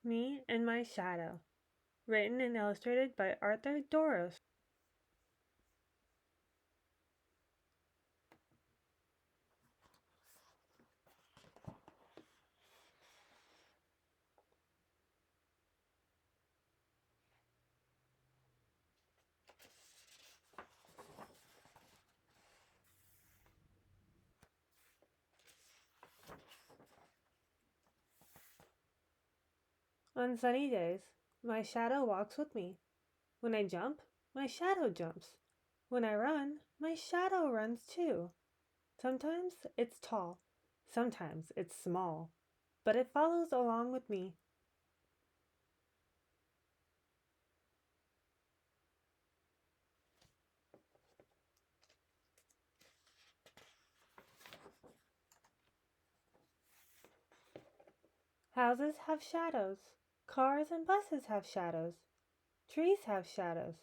Me and My Shadow, written and illustrated by Arthur Dorros. On sunny days, my shadow walks with me. When I jump, my shadow jumps. When I run, my shadow runs too. Sometimes it's tall, sometimes it's small, but it follows along with me. Houses have shadows. Cars and buses have shadows. Trees have shadows.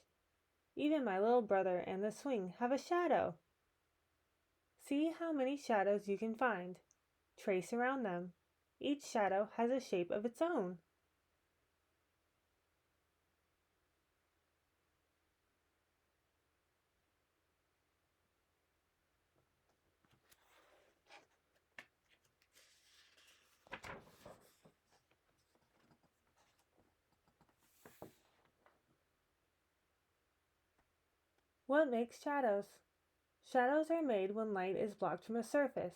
Even my little brother and the swing have a shadow. See how many shadows you can find. Trace around them. Each shadow has a shape of its own. What makes shadows? Shadows are made when light is blocked from a surface.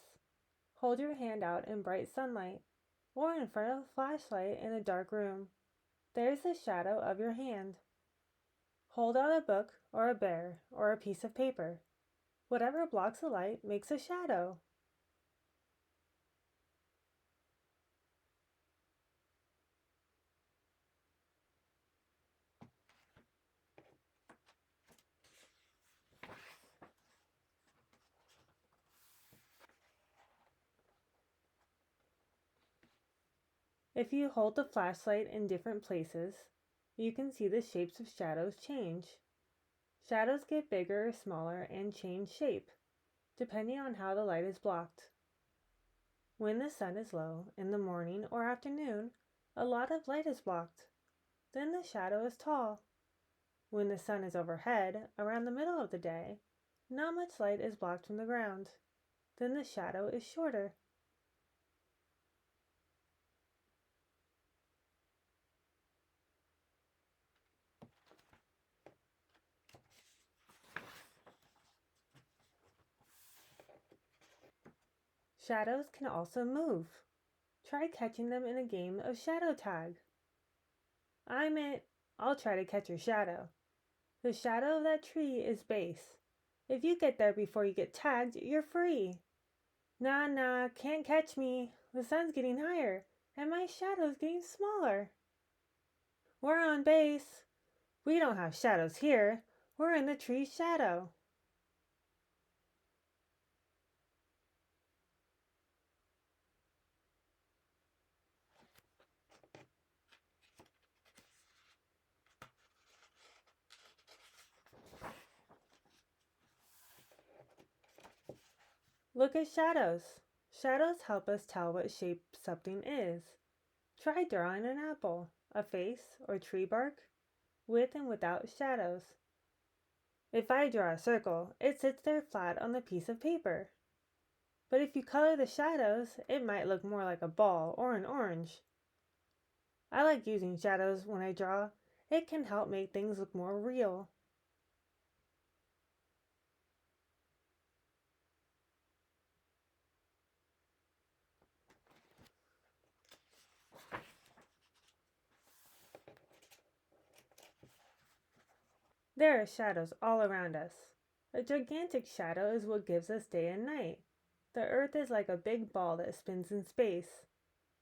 Hold your hand out in bright sunlight, or in front of a flashlight in a dark room. There's the shadow of your hand. Hold out a book or a bear or a piece of paper. Whatever blocks the light makes a shadow. If you hold the flashlight in different places, you can see the shapes of shadows change. Shadows get bigger or smaller and change shape, depending on how the light is blocked. When the sun is low in the morning or afternoon, a lot of light is blocked. Then the shadow is tall. When the sun is overhead, around the middle of the day, not much light is blocked from the ground. Then the shadow is shorter. Shadows can also move. Try catching them in a game of shadow tag. I'll try to catch your shadow. The shadow of that tree is base. If you get there before you get tagged, you're free. Nah, nah, can't catch me. The sun's getting higher, and my shadow's getting smaller. We're on base. We don't have shadows here. We're in the tree's shadow. Look at shadows. Shadows help us tell what shape something is. Try drawing an apple, a face, or tree bark, with and without shadows. If I draw a circle, it sits there flat on the piece of paper. But if you color the shadows, it might look more like a ball or an orange. I like using shadows when I draw. It can help make things look more real. There are shadows all around us. A gigantic shadow is what gives us day and night. The Earth is like a big ball that spins in space.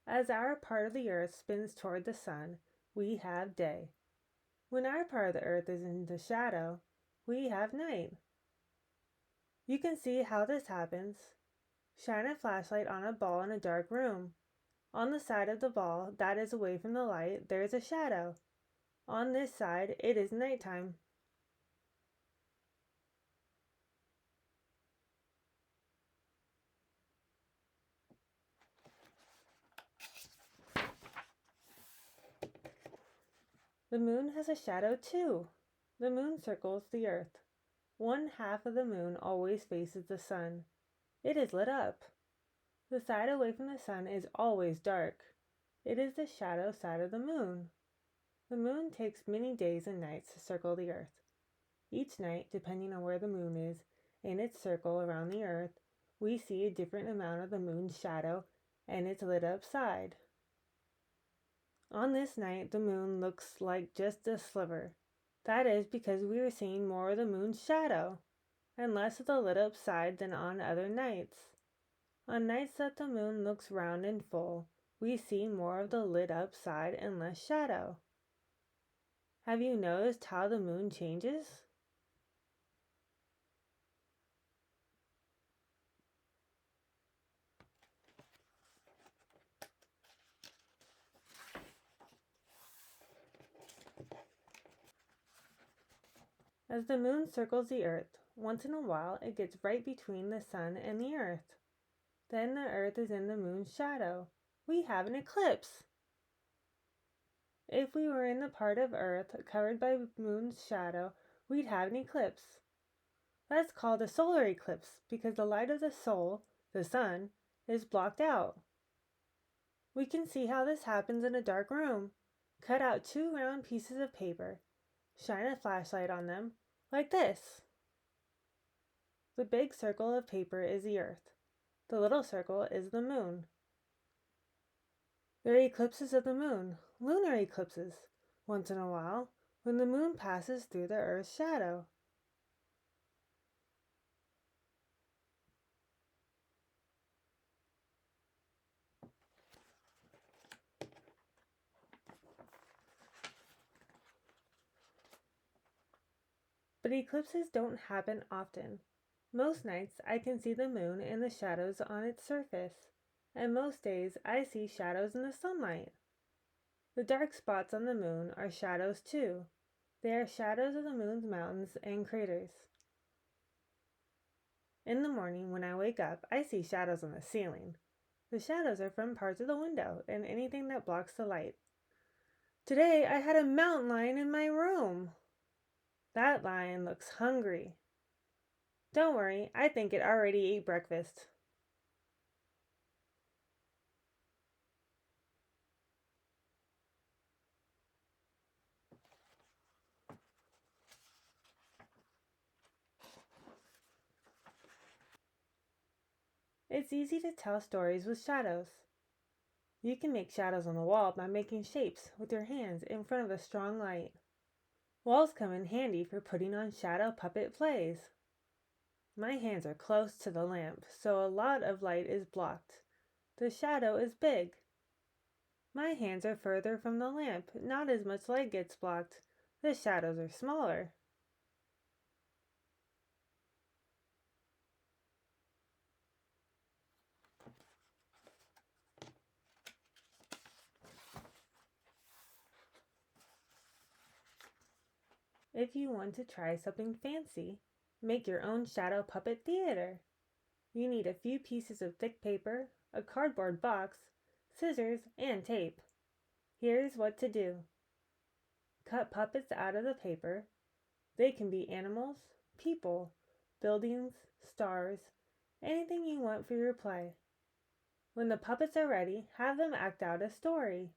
As our part of the Earth spins toward the sun, we have day. When our part of the Earth is in the shadow, we have night. You can see how this happens. Shine a flashlight on a ball in a dark room. On the side of the ball that is away from the light, there is a shadow. On this side, it is nighttime. The moon has a shadow too. The moon circles the earth. One half of the moon always faces the sun. It is lit up. The side away from the sun is always dark. It is the shadow side of the moon. The moon takes many days and nights to circle the earth. Each night, depending on where the moon is in its circle around the earth, we see a different amount of the moon's shadow and its lit up side. On this night, the moon looks like just a sliver. That is because we are seeing more of the moon's shadow and less of the lit up side than on other nights. On nights that the moon looks round and full, we see more of the lit up side and less shadow. Have you noticed how the moon changes? As the moon circles the earth, once in a while it gets right between the sun and the earth. Then the earth is in the moon's shadow. We have an eclipse. If we were in the part of earth covered by the moon's shadow, we'd have an eclipse. That's called a solar eclipse because the light of the soul, the sun, is blocked out. We can see how this happens in a dark room. Cut out 2 round pieces of paper. Shine a flashlight on them, like this. The big circle of paper is the earth. The little circle is the moon. There are eclipses of the moon, lunar eclipses, once in a while, when the moon passes through the earth's shadow. But eclipses don't happen often. Most nights I can see the moon and the shadows on its surface, and most days I see shadows in the sunlight. The dark spots on the moon are shadows too. They are shadows of the moon's mountains and craters. In the morning when I wake up, I see shadows on the ceiling. The shadows are from parts of the window and anything that blocks the light. Today I had a mountain lion in my room. That lion looks hungry. Don't worry, I think it already ate breakfast. It's easy to tell stories with shadows. You can make shadows on the wall by making shapes with your hands in front of a strong light. Walls come in handy for putting on shadow puppet plays. My hands are close to the lamp, so a lot of light is blocked. The shadow is big. My hands are further from the lamp, not as much light gets blocked. The shadows are smaller. If you want to try something fancy, make your own shadow puppet theater. You need a few pieces of thick paper, a cardboard box, scissors, and tape. Here's what to do. Cut puppets out of the paper. They can be animals, people, buildings, stars, anything you want for your play. When the puppets are ready, have them act out a story.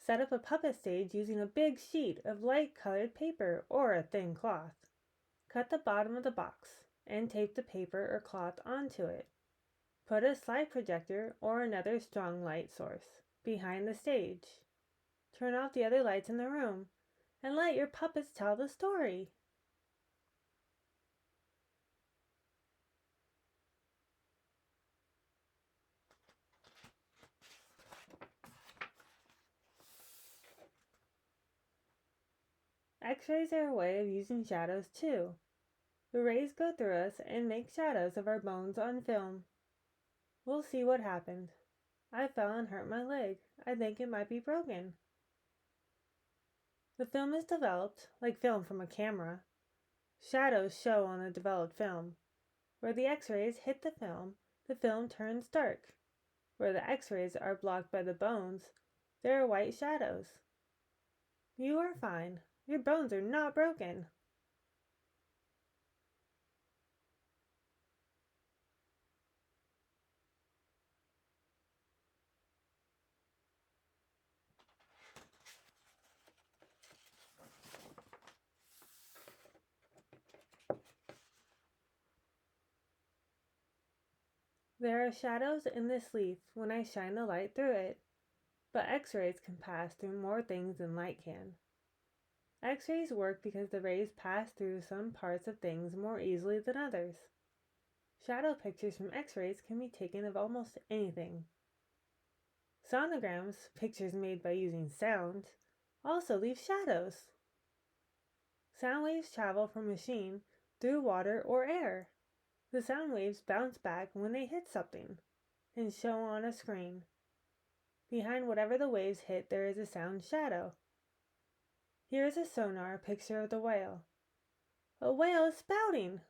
Set up a puppet stage using a big sheet of light-colored paper or a thin cloth. Cut the bottom of the box and tape the paper or cloth onto it. Put a slide projector or another strong light source behind the stage. Turn off the other lights in the room and let your puppets tell the story. X-rays are a way of using shadows too. The rays go through us and make shadows of our bones on film. We'll see what happened. I fell and hurt my leg. I think it might be broken. The film is developed, like film from a camera. Shadows show on the developed film. Where the X-rays hit the film turns dark. Where the X-rays are blocked by the bones, there are white shadows. You are fine. Your bones are not broken. There are shadows in this leaf when I shine the light through it, but X-rays can pass through more things than light can. X-rays work because the rays pass through some parts of things more easily than others. Shadow pictures from X-rays can be taken of almost anything. Sonograms, pictures made by using sound, also leave shadows. Sound waves travel from a machine through water or air. The sound waves bounce back when they hit something and show on a screen. Behind whatever the waves hit, there is a sound shadow. Here is a sonar picture of the whale. A whale is spouting!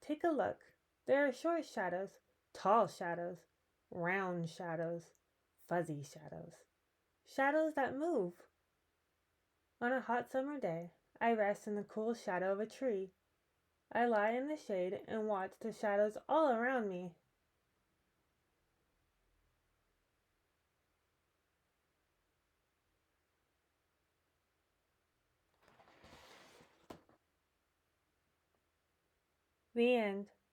Take a look. There are short shadows, tall shadows, round shadows, fuzzy shadows. Shadows that move. On a hot summer day, I rest in the cool shadow of a tree. I lie in the shade and watch the shadows all around me. The end.